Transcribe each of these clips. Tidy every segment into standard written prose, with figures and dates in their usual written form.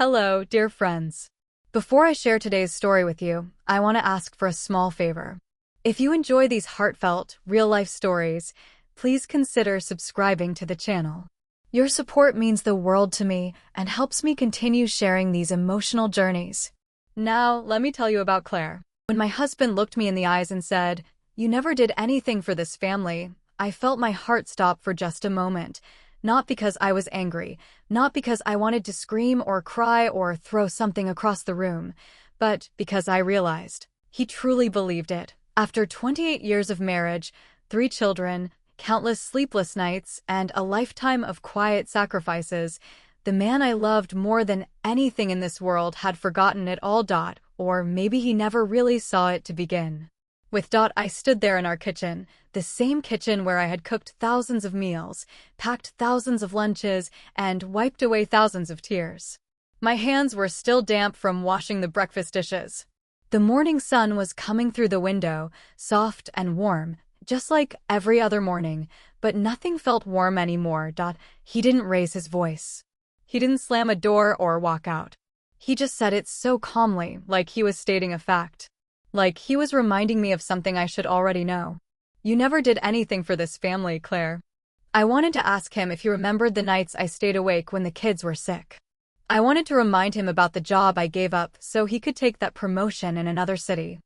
Hello, dear friends. Before I share today's story with you, I want to ask for a small favor. If you enjoy these heartfelt, real-life stories, please consider subscribing to the channel. Your support means the world to me and helps me continue sharing these emotional journeys. Now, let me tell you about Claire. When my husband looked me in the eyes and said, "You never did anything for this family," I felt my heart stop for just a moment. Not because I was angry, not because I wanted to scream or cry or throw something across the room, but because I realized he truly believed it. After 28 years of marriage, 3 children, countless sleepless nights, and a lifetime of quiet sacrifices, the man I loved more than anything in this world had forgotten it all. Or maybe he never really saw it to begin. With I stood there in our kitchen, the same kitchen where I had cooked thousands of meals, packed thousands of lunches, and wiped away thousands of tears. My hands were still damp from washing the breakfast dishes. The morning sun was coming through the window, soft and warm, just like every other morning, but nothing felt warm anymore. He didn't raise his voice. He didn't slam a door or walk out. He just said it so calmly, like he was stating a fact. Like he was reminding me of something I should already know. "You never did anything for this family, Claire." I wanted to ask him if he remembered the nights I stayed awake when the kids were sick. I wanted to remind him about the job I gave up so he could take that promotion in another city.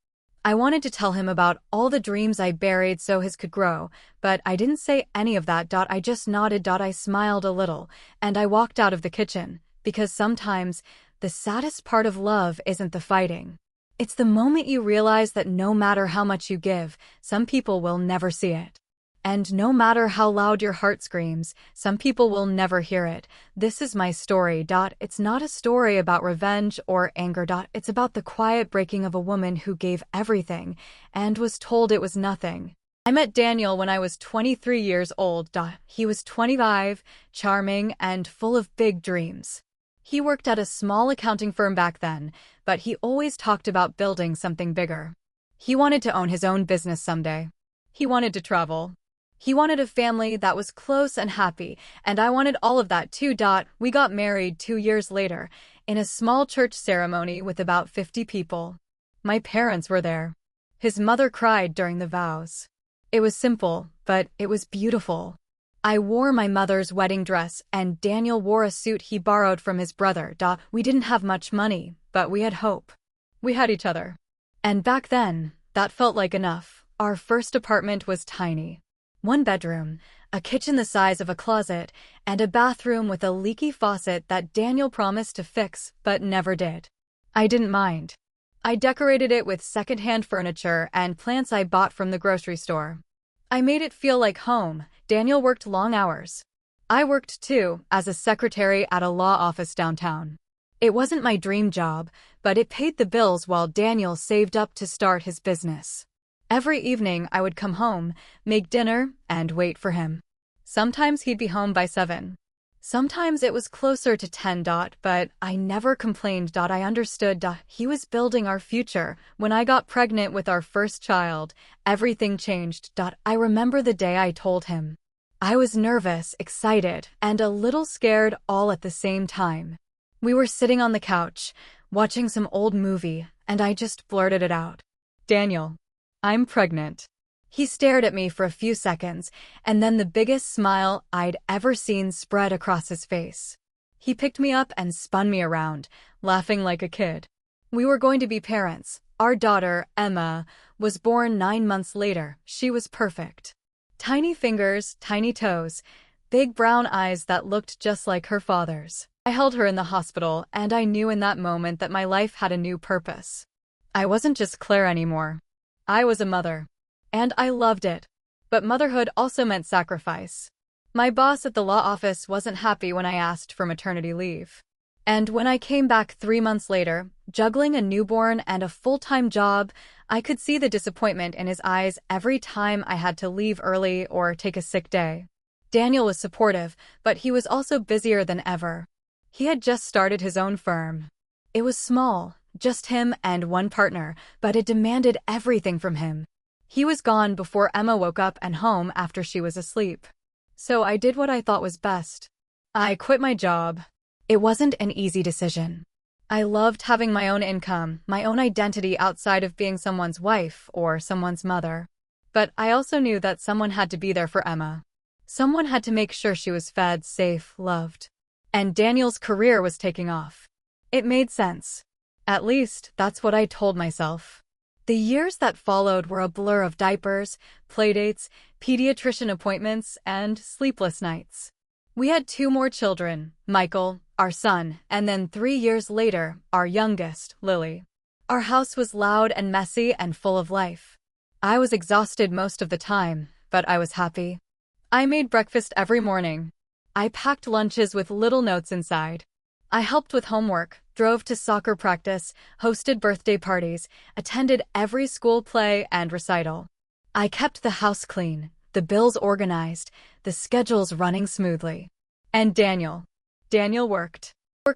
I wanted to tell him about all the dreams I buried so his could grow, but I didn't say any of that. I just nodded. I smiled a little, and I walked out of the kitchen, because sometimes the saddest part of love isn't the fighting. It's the moment you realize that no matter how much you give, some people will never see it. And no matter how loud your heart screams, some people will never hear it. This is my story. It's not a story about revenge or anger. It's about the quiet breaking of a woman who gave everything and was told it was nothing. I met Daniel when I was 23 years old. He was 25, charming, and full of big dreams. He worked at a small accounting firm back then, but he always talked about building something bigger. He wanted to own his own business someday. He wanted to travel. He wanted a family that was close and happy, and I wanted all of that too. We got married 2 years later, in a small church ceremony with about 50 people. My parents were there. His mother cried during the vows. It was simple, but it was beautiful. I wore my mother's wedding dress, and Daniel wore a suit he borrowed from his brother. We didn't have much money, but we had hope. We had each other. And back then, that felt like enough. Our first apartment was tiny. 1 bedroom, a kitchen the size of a closet, and a bathroom with a leaky faucet that Daniel promised to fix, but never did. I didn't mind. I decorated it with secondhand furniture and plants I bought from the grocery store. I made it feel like home. Daniel worked long hours. I worked too, as a secretary at a law office downtown. It wasn't my dream job, but it paid the bills while Daniel saved up to start his business. Every evening I would come home, make dinner, and wait for him. Sometimes he'd be home by 7. Sometimes it was closer to 10. But I never complained. I understood. He was building our future. When I got pregnant with our first child, everything changed. I remember the day I told him. I was nervous, excited, and a little scared all at the same time. We were sitting on the couch, watching some old movie, and I just blurted it out. "Daniel, I'm pregnant." He stared at me for a few seconds, and then the biggest smile I'd ever seen spread across his face. He picked me up and spun me around, laughing like a kid. We were going to be parents. Our daughter, Emma, was born 9 months later. She was perfect. Tiny fingers, tiny toes, big brown eyes that looked just like her father's. I held her in the hospital, and I knew in that moment that my life had a new purpose. I wasn't just Claire anymore. I was a mother. And I loved it. But motherhood also meant sacrifice. My boss at the law office wasn't happy when I asked for maternity leave. And when I came back 3 months later, juggling a newborn and a full-time job, I could see the disappointment in his eyes every time I had to leave early or take a sick day. Daniel was supportive, but he was also busier than ever. He had just started his own firm. It was small, just him and 1 partner, but it demanded everything from him. He was gone before Emma woke up and home after she was asleep. So I did what I thought was best. I quit my job. It wasn't an easy decision. I loved having my own income, my own identity outside of being someone's wife or someone's mother. But I also knew that someone had to be there for Emma. Someone had to make sure she was fed, safe, loved. And Daniel's career was taking off. It made sense. At least, that's what I told myself. The years that followed were a blur of diapers, playdates, pediatrician appointments, and sleepless nights. We had 2 more children, Michael, our son, and then 3 years later, our youngest, Lily. Our house was loud and messy and full of life. I was exhausted most of the time, but I was happy. I made breakfast every morning. I packed lunches with little notes inside. I helped with homework, drove to soccer practice, hosted birthday parties, attended every school play and recital. I kept the house clean, the bills organized, the schedules running smoothly. And Daniel worked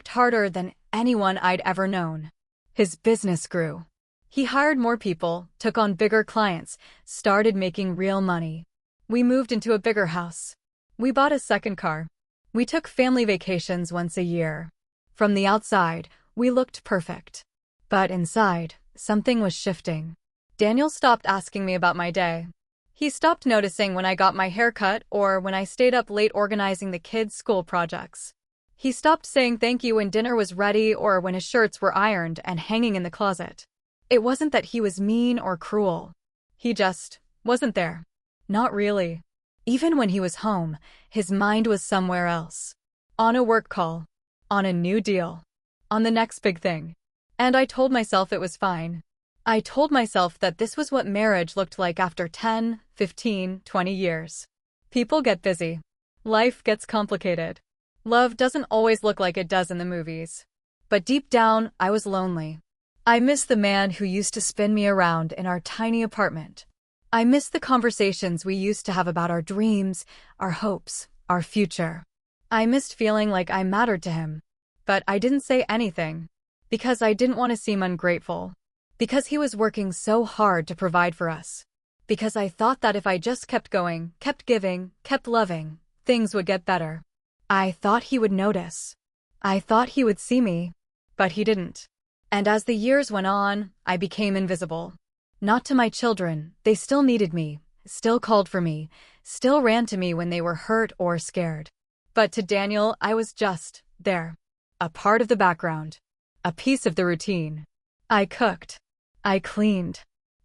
harder than anyone I'd ever known. His business grew. He hired more people, took on bigger clients, started making real money. We moved into a bigger house. We bought a second car. We took family vacations once a year. From the outside, we looked perfect. But inside, something was shifting. Daniel stopped asking me about my day. He stopped noticing when I got my hair cut or when I stayed up late organizing the kids' school projects. He stopped saying thank you when dinner was ready or when his shirts were ironed and hanging in the closet. It wasn't that he was mean or cruel. He just wasn't there. Not really. Even when he was home, his mind was somewhere else. On a work call. On a new deal. On the next big thing. And I told myself it was fine. I told myself that this was what marriage looked like after 10, 15, 20 years. People get busy. Life gets complicated. Love doesn't always look like it does in the movies. But deep down, I was lonely. I missed the man who used to spin me around in our tiny apartment. I missed the conversations we used to have about our dreams, our hopes, our future. I missed feeling like I mattered to him. But I didn't say anything. Because I didn't want to seem ungrateful. Because he was working so hard to provide for us. Because I thought that if I just kept going, kept giving, kept loving, things would get better. I thought he would notice. I thought he would see me. But he didn't. And as the years went on, I became invisible. Not to my children, they still needed me, still called for me, still ran to me when they were hurt or scared. But to Daniel, I was just there. A part of the background. A piece of the routine. I cooked. I cleaned.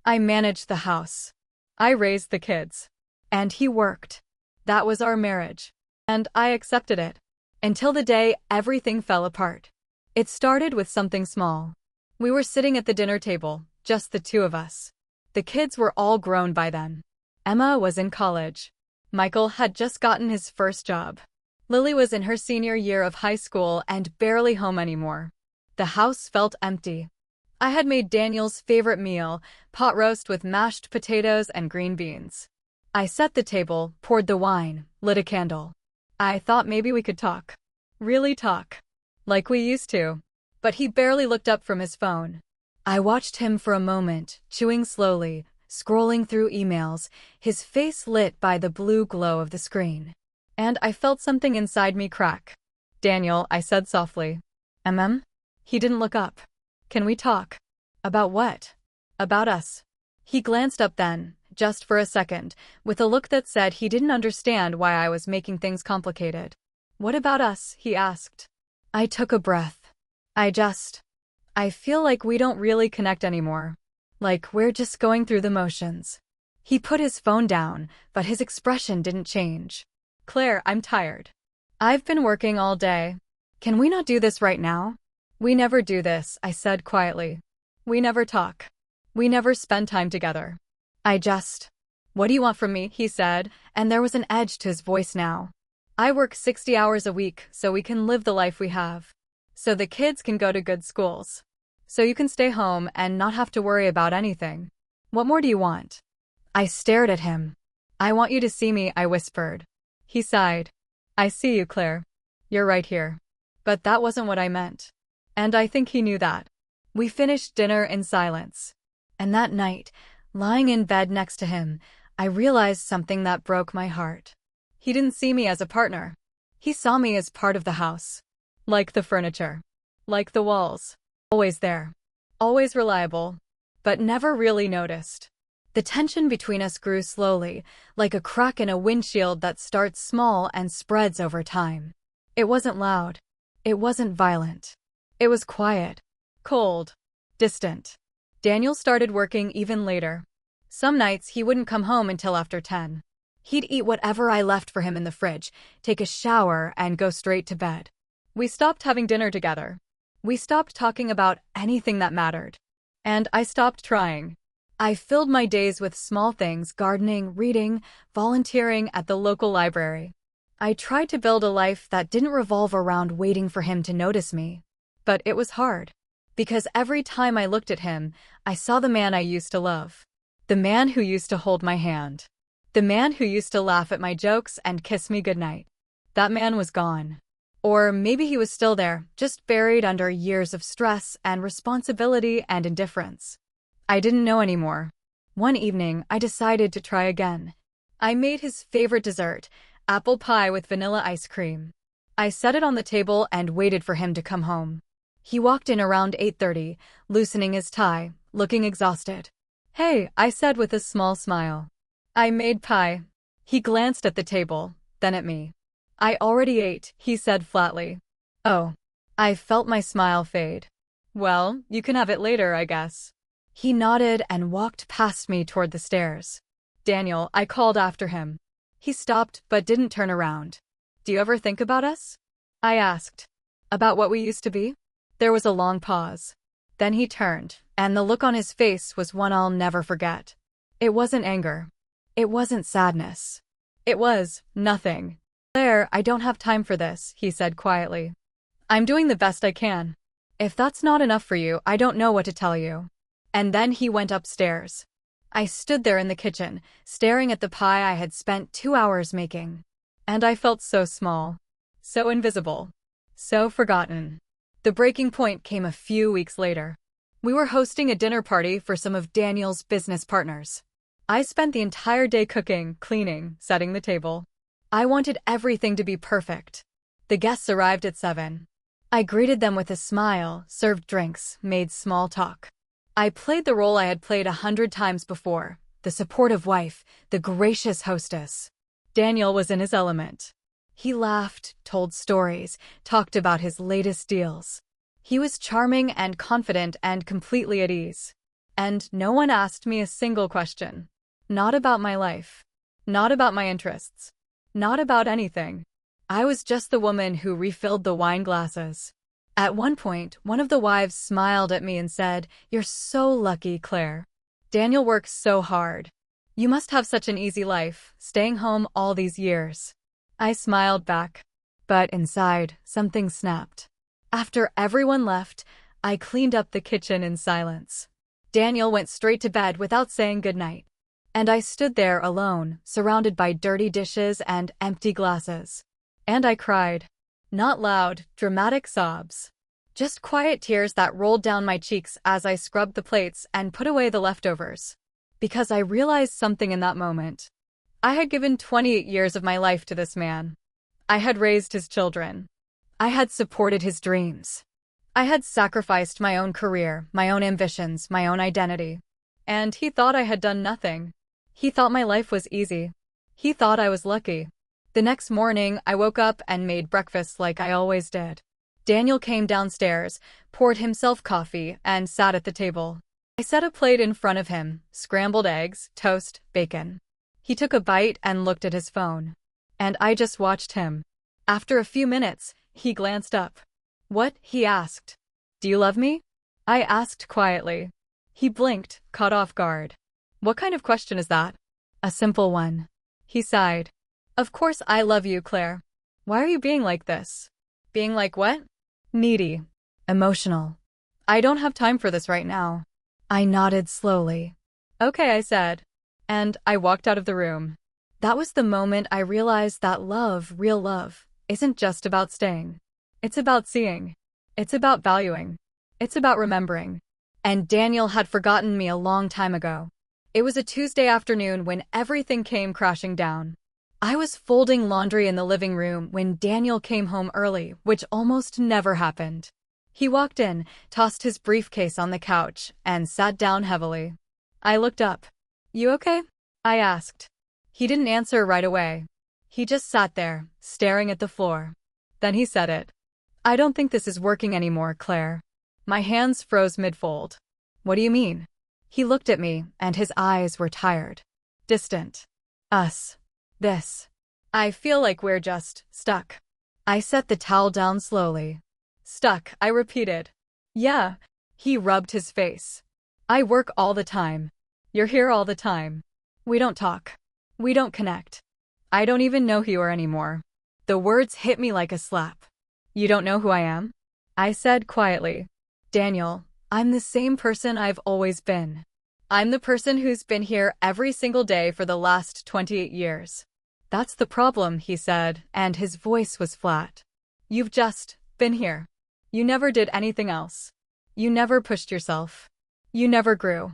I managed the house. I raised the kids. And he worked. That was our marriage. And I accepted it. Until the day everything fell apart. It started with something small. We were sitting at the dinner table, just the 2 of us. The kids were all grown by then. Emma was in college. Michael had just gotten his first job. Lily was in her senior year of high school and barely home anymore. The house felt empty. I had made Daniel's favorite meal, pot roast with mashed potatoes and green beans. I set the table, poured the wine, lit a candle. I thought maybe we could talk. Really talk. Like we used to. But he barely looked up from his phone. I watched him for a moment, chewing slowly, scrolling through emails, his face lit by the blue glow of the screen. And I felt something inside me crack. Daniel, I said softly. He didn't look up. Can we talk? About what? About us. He glanced up then, just for a second, with a look that said he didn't understand why I was making things complicated. What about us? He asked. I took a breath. I feel like we don't really connect anymore. Like we're just going through the motions. He put his phone down, but his expression didn't change. Claire, I'm tired. I've been working all day. Can we not do this right now? We never do this, I said quietly. We never talk. We never spend time together. What do you want from me? He said, and there was an edge to his voice now. I work 60 hours a week so we can live the life we have. So the kids can go to good schools. So you can stay home and not have to worry about anything. What more do you want? I stared at him. I want you to see me, I whispered. He sighed. I see you, Claire. You're right here. But that wasn't what I meant. And I think he knew that. We finished dinner in silence. And that night, lying in bed next to him, I realized something that broke my heart. He didn't see me as a partner. He saw me as part of the house. Like the furniture. Like the walls. Always there. Always reliable. But never really noticed. The tension between us grew slowly, like a crack in a windshield that starts small and spreads over time. It wasn't loud. It wasn't violent. It was quiet. Cold. Distant. Daniel started working even later. Some nights he wouldn't come home until after 10. He'd eat whatever I left for him in the fridge, take a shower, and go straight to bed. We stopped having dinner together. We stopped talking about anything that mattered. And I stopped trying. I filled my days with small things: gardening, reading, volunteering at the local library. I tried to build a life that didn't revolve around waiting for him to notice me. But it was hard. Because every time I looked at him, I saw the man I used to love. The man who used to hold my hand. The man who used to laugh at my jokes and kiss me goodnight. That man was gone. Or maybe he was still there, just buried under years of stress and responsibility and indifference. I didn't know anymore. One evening, I decided to try again. I made his favorite dessert, apple pie with vanilla ice cream. I set it on the table and waited for him to come home. He walked in around 8:30, loosening his tie, looking exhausted. "Hey," I said with a small smile. "I made pie." He glanced at the table, then at me. "I already ate," he said flatly. "Oh." I felt my smile fade. "Well, you can have it later, I guess." He nodded and walked past me toward the stairs. "Daniel," I called after him. He stopped but didn't turn around. "Do you ever think about us?" I asked. "About what we used to be?" There was a long pause. Then he turned, and the look on his face was one I'll never forget. It wasn't anger. It wasn't sadness. It was nothing. "Claire, I don't have time for this," he said quietly. "I'm doing the best I can. If that's not enough for you, I don't know what to tell you." And then he went upstairs. I stood there in the kitchen, staring at the pie I had spent 2 hours making. And I felt so small. So invisible. So forgotten. The breaking point came a few weeks later. We were hosting a dinner party for some of Daniel's business partners. I spent the entire day cooking, cleaning, setting the table. I wanted everything to be perfect. The guests arrived at 7. I greeted them with a smile, served drinks, made small talk. I played the role I had played 100 times before, the supportive wife, the gracious hostess. Daniel was in his element. He laughed, told stories, talked about his latest deals. He was charming and confident and completely at ease. And no one asked me a single question. Not about my life. Not about my interests. Not about anything. I was just the woman who refilled the wine glasses. At one point, one of the wives smiled at me and said, "You're so lucky, Claire. Daniel works so hard. You must have such an easy life, staying home all these years." I smiled back. But inside, something snapped. After everyone left, I cleaned up the kitchen in silence. Daniel went straight to bed without saying goodnight. And I stood there alone, surrounded by dirty dishes and empty glasses. And I cried. Not loud, dramatic sobs. Just quiet tears that rolled down my cheeks as I scrubbed the plates and put away the leftovers. Because I realized something in that moment. I had given 28 years of my life to this man. I had raised his children. I had supported his dreams. I had sacrificed my own career, my own ambitions, my own identity. And he thought I had done nothing. He thought my life was easy. He thought I was lucky. The next morning, I woke up and made breakfast like I always did. Daniel came downstairs, poured himself coffee, and sat at the table. I set a plate in front of him, scrambled eggs, toast, bacon. He took a bite and looked at his phone. And I just watched him. After a few minutes, he glanced up. "What?" he asked. "Do you love me?" I asked quietly. He blinked, caught off guard. "What kind of question is that?" "A simple one." He sighed. "Of course I love you, Claire. Why are you being like this?" "Being like what?" "Needy. Emotional. I don't have time for this right now." I nodded slowly. "Okay," I said. And I walked out of the room. That was the moment I realized that love, real love, isn't just about staying. It's about seeing. It's about valuing. It's about remembering. And Daniel had forgotten me a long time ago. It was a Tuesday afternoon when everything came crashing down. I was folding laundry in the living room when Daniel came home early, which almost never happened. He walked in, tossed his briefcase on the couch, and sat down heavily. I looked up. "You okay?" I asked. He didn't answer right away. He just sat there, staring at the floor. Then he said it. "I don't think this is working anymore, Claire." My hands froze mid-fold. "What do you mean?" He looked at me, and his eyes were tired. Distant. "Us. This. I feel like we're just stuck." I set the towel down slowly. "Stuck," I repeated. "Yeah." He rubbed his face. "I work all the time. You're here all the time. We don't talk. We don't connect. I don't even know who you are anymore." The words hit me like a slap. "You don't know who I am?" I said quietly. "Daniel, I'm the same person I've always been. I'm the person who's been here every single day for the last 28 years. That's the problem," he said, and his voice was flat. "You've just been here. You never did anything else. You never pushed yourself. You never grew."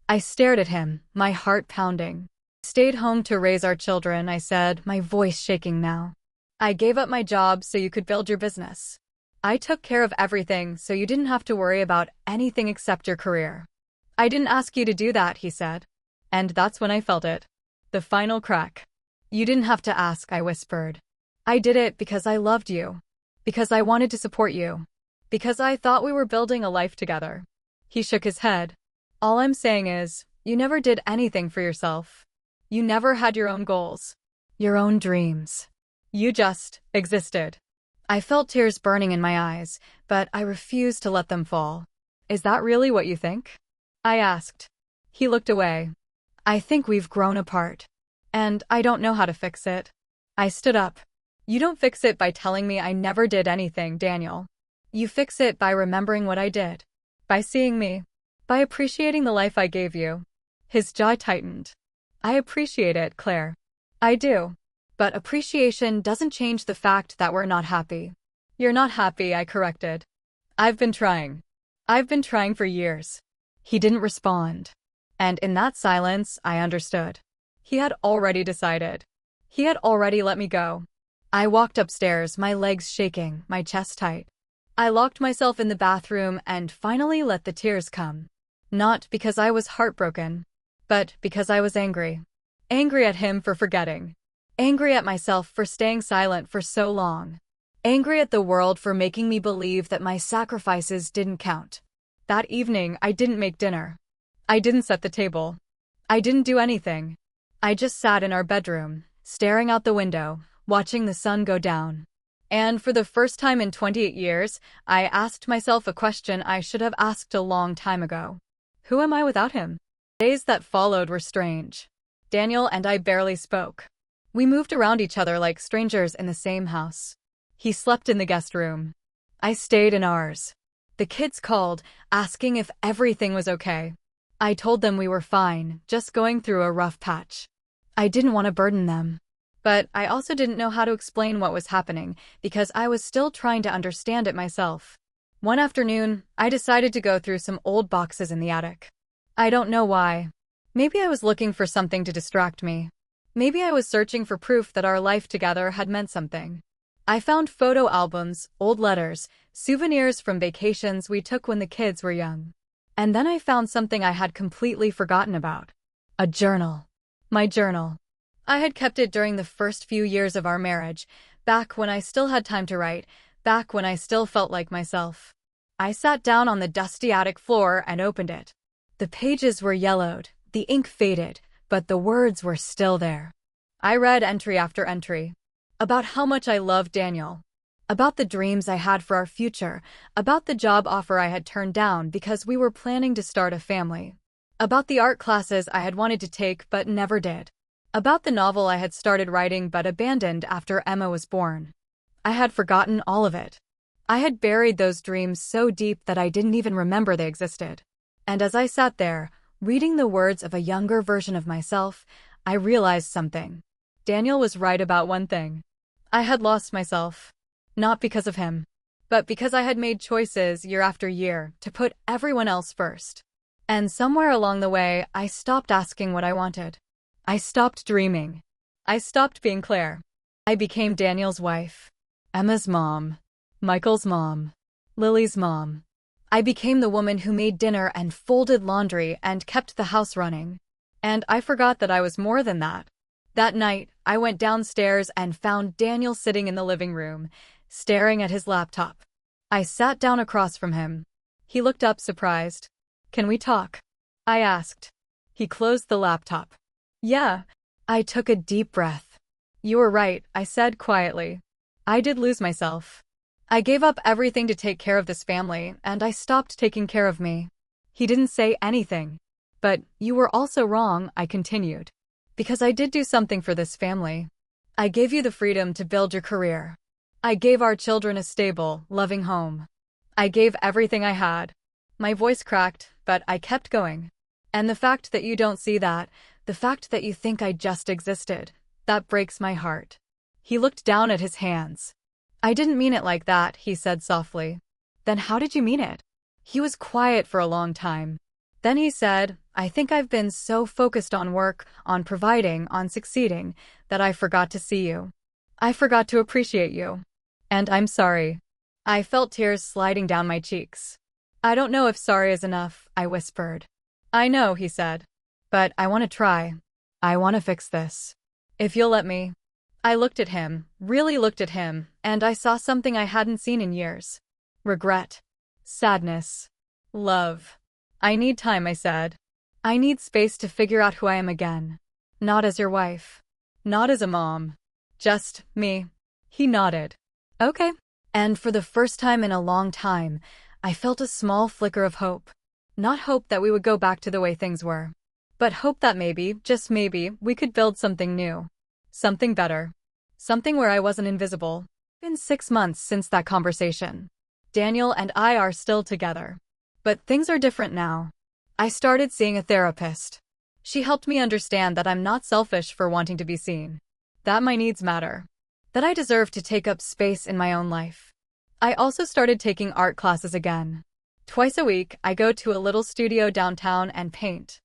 I stared at him, my heart pounding. "Stayed home to raise our children," I said, my voice shaking now. "I gave up my job so you could build your business. I took care of everything so you didn't have to worry about anything except your career." "I didn't ask you to do that," he said. And that's when I felt it. The final crack. "You didn't have to ask," I whispered. "I did it because I loved you. Because I wanted to support you. Because I thought we were building a life together." He shook his head. "All I'm saying is, you never did anything for yourself. You never had your own goals. Your own dreams. You just existed." I felt tears burning in my eyes, but I refused to let them fall. "Is that really what you think?" I asked. He looked away. "I think we've grown apart. And I don't know how to fix it." I stood up. "You don't fix it by telling me I never did anything, Daniel. You fix it by remembering what I did. By seeing me. By appreciating the life I gave you." His jaw tightened. "I appreciate it, Claire. I do. But appreciation doesn't change the fact that we're not happy." "You're not happy," I corrected. I've been trying. I've been trying for years." He didn't respond. And in that silence, I understood. He had already decided. He had already let me go. I walked upstairs, my legs shaking, my chest tight. I locked myself in the bathroom and finally let the tears come. Not because I was heartbroken, but because I was angry. Angry at him for forgetting. Angry at myself for staying silent for so long. Angry at the world for making me believe that my sacrifices didn't count. That evening, I didn't make dinner. I didn't set the table. I didn't do anything. I just sat in our bedroom, staring out the window, watching the sun go down. And for the first time in 28 years, I asked myself a question I should have asked a long time ago. Who am I without him? Days that followed were strange. Daniel and I barely spoke. We moved around each other like strangers in the same house. He slept in the guest room. I stayed in ours. The kids called, asking if everything was okay. I told them we were fine, just going through a rough patch. I didn't want to burden them. But I also didn't know how to explain what was happening, because I was still trying to understand it myself. One afternoon, I decided to go through some old boxes in the attic. I don't know why. Maybe I was looking for something to distract me. Maybe I was searching for proof that our life together had meant something. I found photo albums, old letters, souvenirs from vacations we took when the kids were young. And then I found something I had completely forgotten about. A journal. My journal. I had kept it during the first few years of our marriage, back when I still had time to write, back when I still felt like myself. I sat down on the dusty attic floor and opened it. The pages were yellowed, the ink faded, but the words were still there. I read entry after entry. About how much I loved Daniel. About the dreams I had for our future. About the job offer I had turned down because we were planning to start a family. About the art classes I had wanted to take but never did. About the novel I had started writing but abandoned after Emma was born. I had forgotten all of it. I had buried those dreams so deep that I didn't even remember they existed. And as I sat there, reading the words of a younger version of myself, I realized something. Daniel was right about one thing. I had lost myself. Not because of him, but because I had made choices year after year to put everyone else first. And somewhere along the way, I stopped asking what I wanted. I stopped dreaming. I stopped being Claire. I became Daniel's wife, Emma's mom, Michael's mom, Lily's mom. I became the woman who made dinner and folded laundry and kept the house running. And I forgot that I was more than that. That night, I went downstairs and found Daniel sitting in the living room, staring at his laptop. I sat down across from him. He looked up surprised. "Can we talk?" I asked. He closed the laptop. "Yeah." I took a deep breath. "You were right," I said quietly. "I did lose myself. I gave up everything to take care of this family, and I stopped taking care of me." He didn't say anything. "But you were also wrong," I continued. "Because I did do something for this family. I gave you the freedom to build your career. I gave our children a stable, loving home. I gave everything I had." My voice cracked, but I kept going. "And the fact that you don't see that, the fact that you think I just existed, that breaks my heart." He looked down at his hands. "I didn't mean it like that," he said softly. "Then how did you mean it?" He was quiet for a long time. Then he said, "I think I've been so focused on work, on providing, on succeeding, that I forgot to see you. I forgot to appreciate you. And I'm sorry." I felt tears sliding down my cheeks. "I don't know if sorry is enough," I whispered. "I know," he said. "But I want to try. I want to fix this. If you'll let me." I looked at him, really looked at him, and I saw something I hadn't seen in years. Regret. Sadness. Love. "I need time," I said. "I need space to figure out who I am again. Not as your wife. Not as a mom. Just me." He nodded. "Okay." And for the first time in a long time, I felt a small flicker of hope. Not hope that we would go back to the way things were, but hope that maybe, just maybe, we could build something new. Something better. Something where I wasn't invisible. It's been 6 months since that conversation. Daniel and I are still together. But things are different now. I started seeing a therapist. She helped me understand that I'm not selfish for wanting to be seen. That my needs matter. That I deserve to take up space in my own life. I also started taking art classes again. Twice a week, I go to a little studio downtown and paint.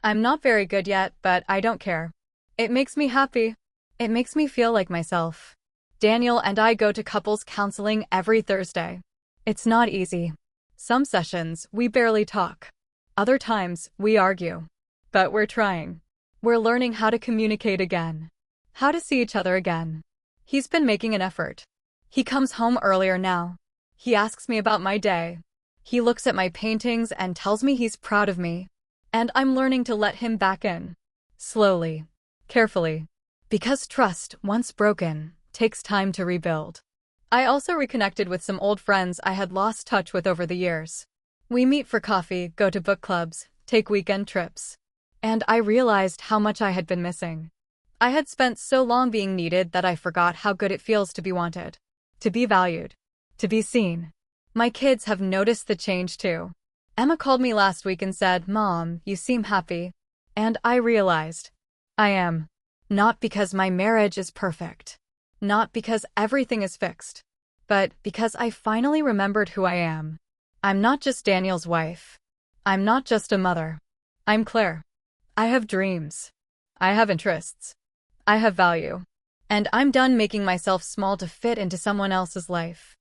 I'm not very good yet, but I don't care. It makes me happy. It makes me feel like myself. Daniel and I go to couples counseling every Thursday. It's not easy. Some sessions, we barely talk. Other times, we argue. But we're trying. We're learning how to communicate again. How to see each other again. He's been making an effort. He comes home earlier now. He asks me about my day. He looks at my paintings and tells me he's proud of me. And I'm learning to let him back in. Slowly. Carefully. Because trust, once broken, takes time to rebuild. I also reconnected with some old friends I had lost touch with over the years. We meet for coffee, go to book clubs, take weekend trips. And I realized how much I had been missing. I had spent so long being needed that I forgot how good it feels to be wanted. To be valued. To be seen. My kids have noticed the change too. Emma called me last week and said, "Mom, you seem happy." And I realized. I am. Not because my marriage is perfect. Not because everything is fixed. But because I finally remembered who I am. I'm not just Daniel's wife. I'm not just a mother. I'm Claire. I have dreams. I have interests. I have value. And I'm done making myself small to fit into someone else's life.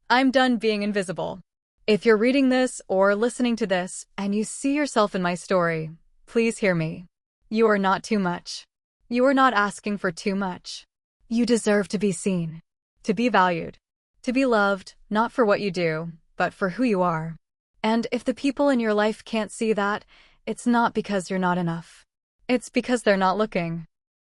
I'm done being invisible. If you're reading this or listening to this and you see yourself in my story, please hear me. You are not too much. You are not asking for too much. You deserve to be seen, to be valued, to be loved, not for what you do, but for who you are. And if the people in your life can't see that, it's not because you're not enough. It's because they're not looking.